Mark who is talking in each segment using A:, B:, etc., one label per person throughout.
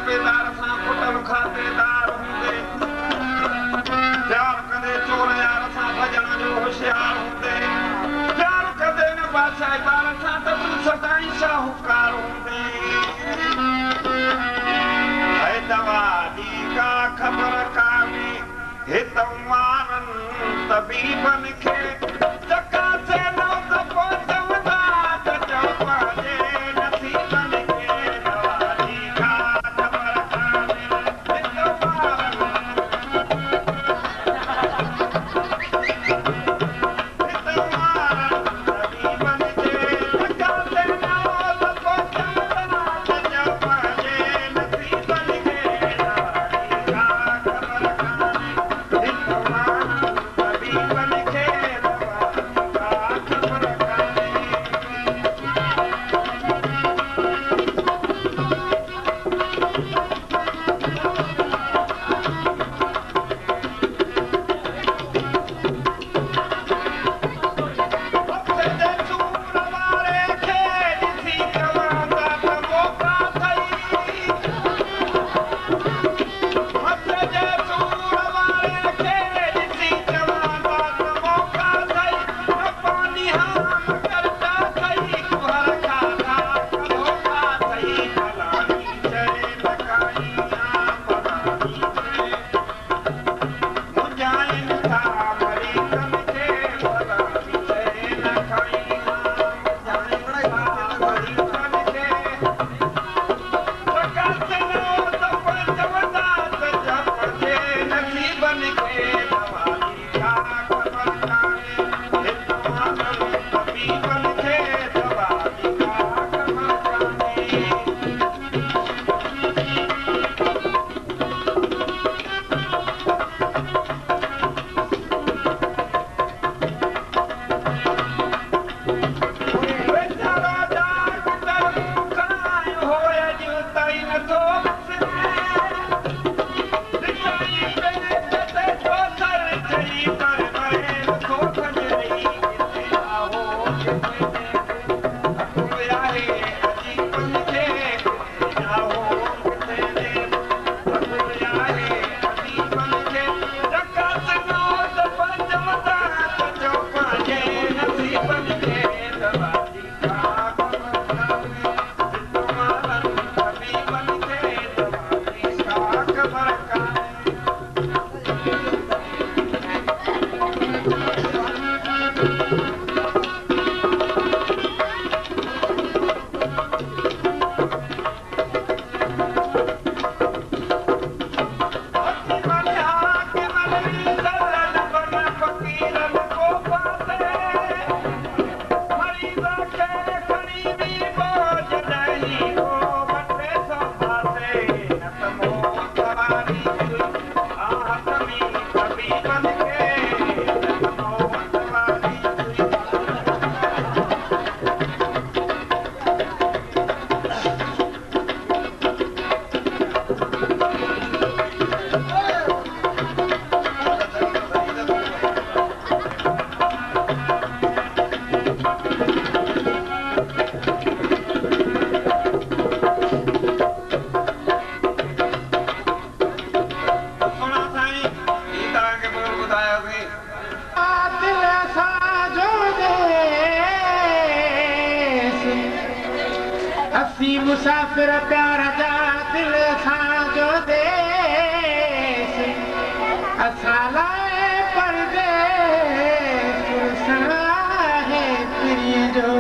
A: बेदार सां कुटल खातेदार हूंदे प्यार कंदे चोर यार सां भॼण जो होशियार हूंदे प्यार कंदे न बादशाह बार सां त तूं सदाईं शाहूकार हूंदे है दवा दी का ख़बर कान्हे हित मारनि तबीबनि खे चकासे न त पोइ चवंदा त चओ पंहिंजे नसीबनि खे दवा दी का ख़बर कान्हे हित मारनि तबीबनि खे चकासे न त पोइ चवंदा त चओ पंहिंजे नसीबनि खे दवा दी का ख़बर कान्हे हित मारनि तबीबनि खे दवा दी का ख़बर कान्हे हफ़्ते जे सूर वारे खे ॾिसी चवंदा त मौक़ा अथई हफ़्ते जे सूर वारे खे ॾिसी चवंदा त मौक़ा अथई न पानी हाम करता अथई कुहर खाधा कधोका अथई फलाणी शइ न खाई फलाणी शइ मुंझाइनि था मरीज़नि खे फलाणी शइ न खाई मुंझाइनि था मरीज़नि खे चकासे न त पोइ चवंदा त चओ पंहिंजे नसीबनि खे दवा दी का ख़बर कान्हे हित मारनि तबीबनि खे दवा दी का ख़बर कान्हे वेचारो डॉक्टर मुकायो हो अॼु ताईं नथो विसरे दिखाई पेट ते ठोकर चई पर मरे नथो खजरी किथे आहो किथे हुकुम आहे अजीबनि खे किथे आहो किथे हुकुम आहे अजीबनि खे चकासे न त पोइ चवंदा त चओ पंहिंजे नसीबनि खे दवा दी का ख़बर कान्हे हित मारनि तबीबनि खे दवा दी का ख़बर कान्हे हकीमनि हाकिमनि दलाल बन फ़क़ीरनि को पासे मरीज़ खे खणी बीबो जॾहिं को वठे सो पासे न त मौत वारी हुई आहतमी तबीबनि खे न त मौत वारी हुई सुणो साईं ही तव्हांखे ॿियो ॿुधायोसीं दिल सां जो देस असीं मुसाफ़िर प्यार जा दिल सां जो देस असां लाइ परदेस ॾिसण आहे पिरीअ जो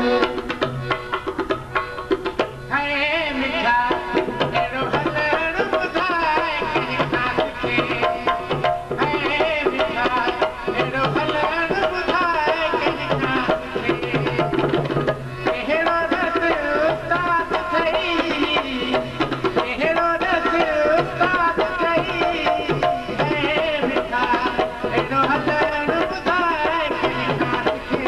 A: है मिठा अहिड़ो हलण ॿुधाए कंहिं ख़ास खे है मिठा अहिड़ो हलण ॿुधाए कंहिं ख़ास खे अहिड़ो रस उस्ताद अथई अहिड़ो रस उस्ताद अथई है मिठा अहिड़ो हलण ॿुधाए कंहिं ख़ास खे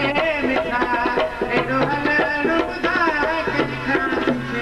A: है मिठा अहिड़ो हलण ॿुधाए कंहिं ख़ास खे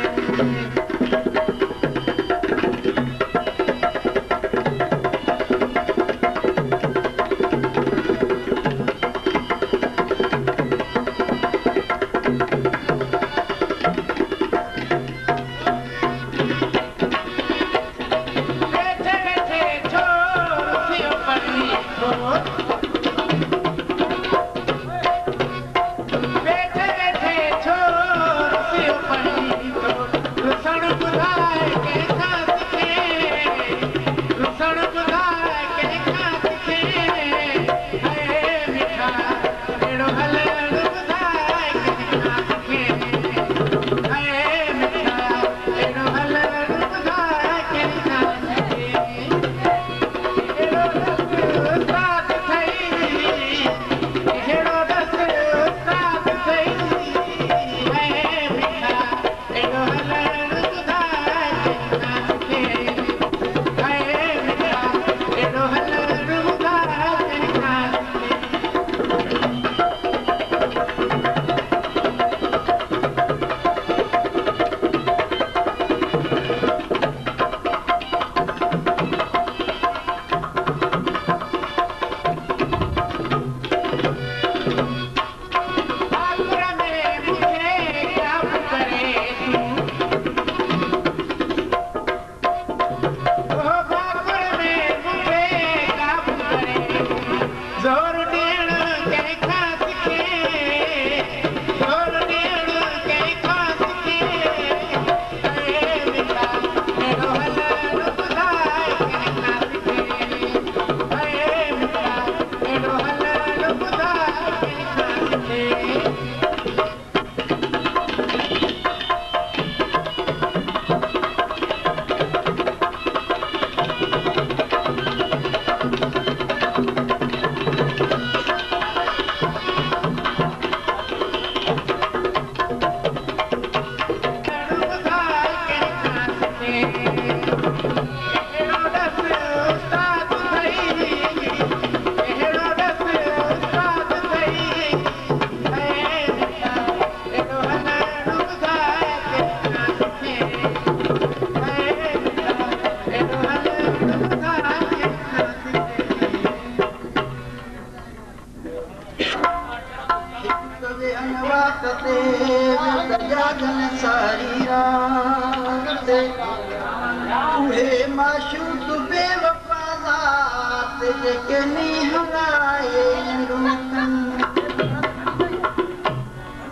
B: माशूक बेवफाज़ात जेके नी हलाए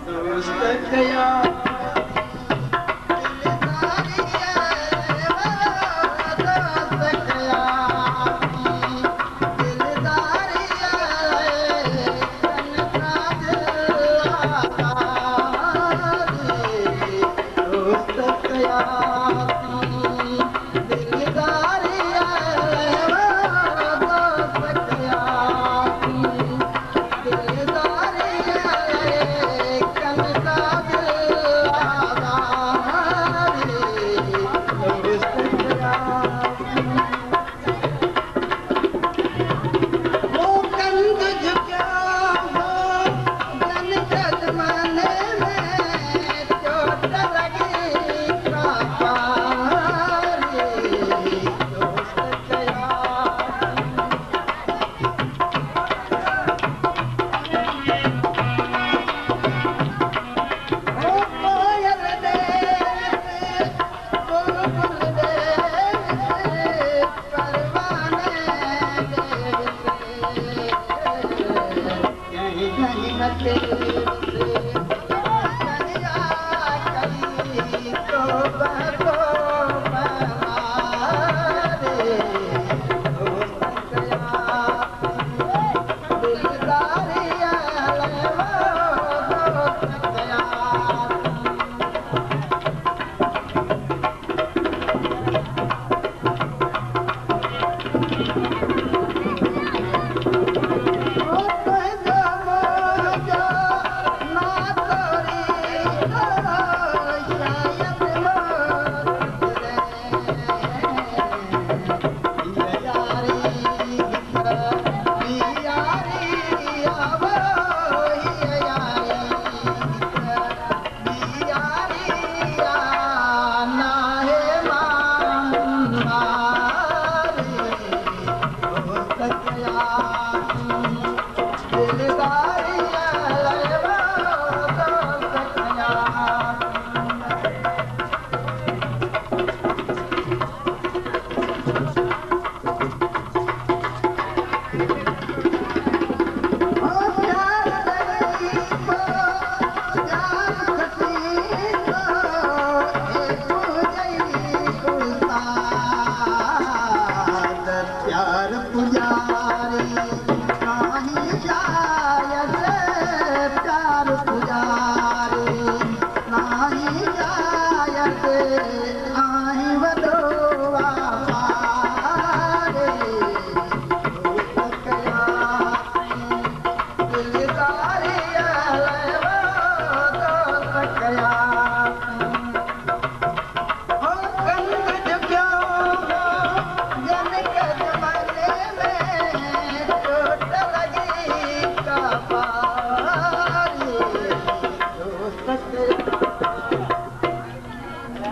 B: दोस्त कया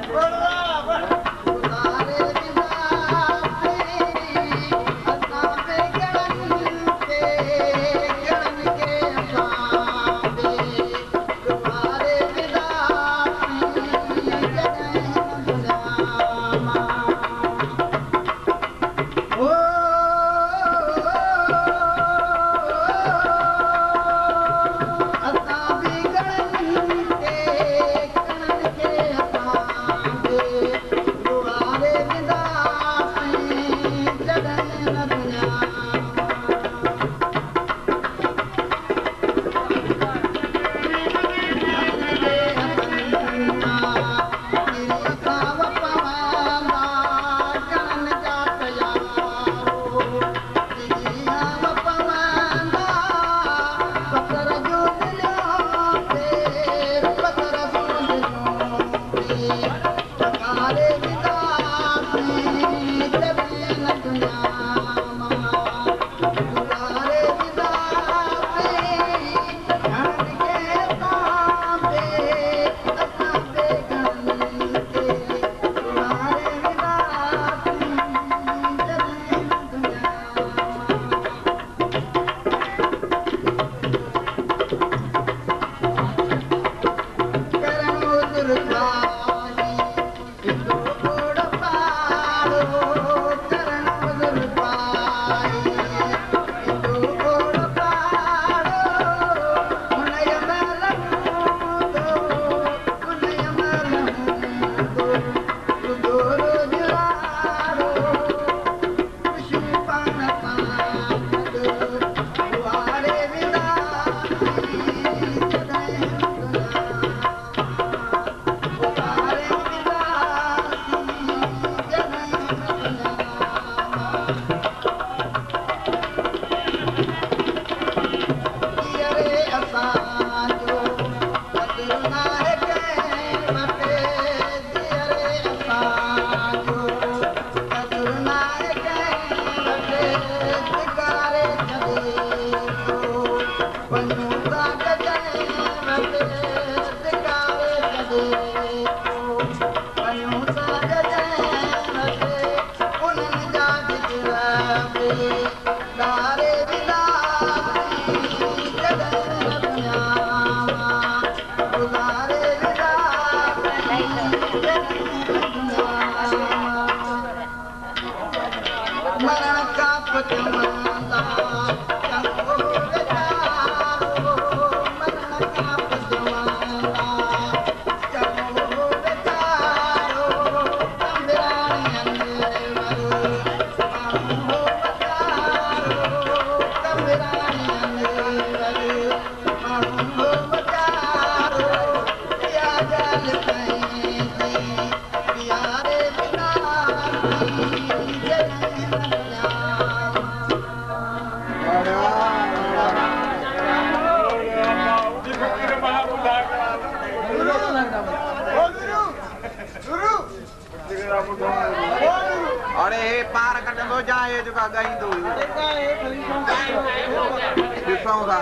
A: Brother! अरे पार कटंदो जाए जो का गई दो ॾिसूं था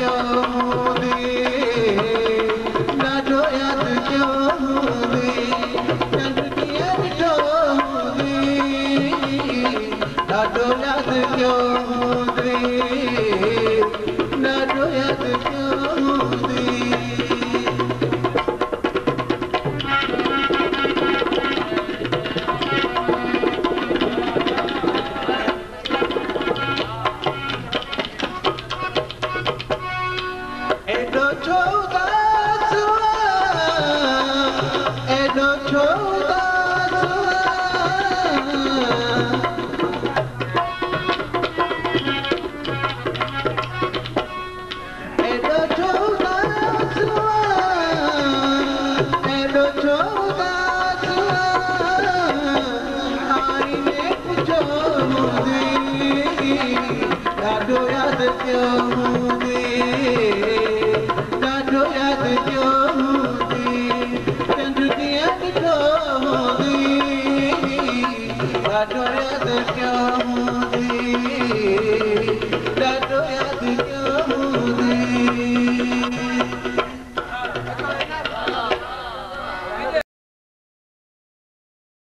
B: Yo Edo choda